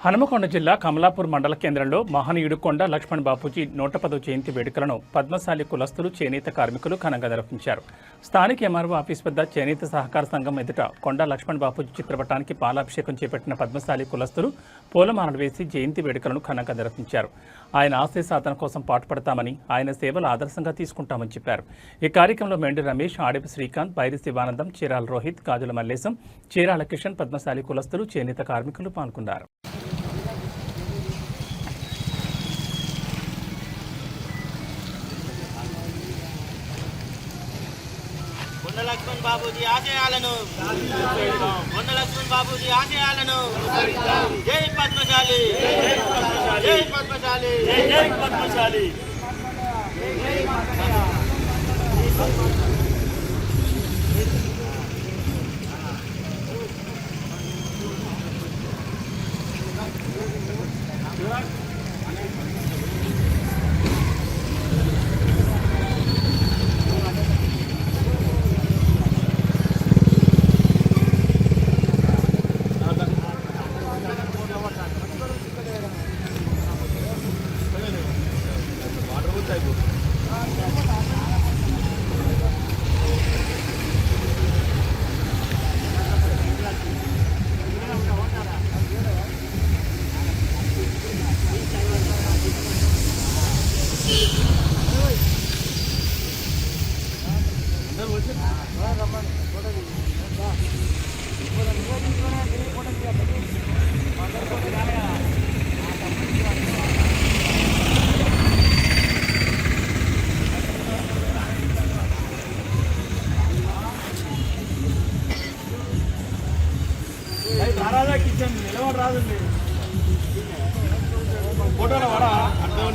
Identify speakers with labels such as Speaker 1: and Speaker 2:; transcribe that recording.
Speaker 1: హనుమకొండ జిల్లా కమలాపూర్ మండల కేంద్రంలో మహనీయుడు కొండ లక్ష్మణ్ బాపూజీ 110వ జయంతి వేడుకలను పద్మశాలి కులస్తులు చేనేత కార్మికులు ఘనంగా నిర్వహించారు. స్థానిక ఎంఆర్ఓ ఆఫీస్ వద్ద చేనేత సహకార సంఘం ఎదుట కొండ లక్ష్మణ్ బాపూజీ చిత్రపటానికి పాలాభిషేకం చేపట్టిన పద్మశాలి కులస్తులు పూలమాలలు వేసి జయంతి వేడుకలను ఘనంగా నిర్వహించారు. ఆయన ఆశయ సాధన కోసం పాటుపడతామని, ఆయన సేవలు ఆదర్శంగా తీసుకుంటామని చెప్పారు. ఈ కార్యక్రమంలో మెండి రమేష్, ఆడిపి శ్రీకాంత్, బైరి శివానందం, చీరాల రోహిత్, గాజుల మల్లేశం, చీరాల కిషన్, పద్మశాలి కులస్తులు చేనేత కార్మికులు పాల్గొన్నారు.
Speaker 2: కొండ లక్ష్మణ్ బాబూజీ ఆశయాలను కొండ లక్ష్మణ్ బాబూజీ ఆశయాలను జై పద్మశాలి, జై పద్మశాలి, జై పద్మశాలి. కిచెన్ నిలబడి రాదండి ఫోటోలో వాడా అర్థం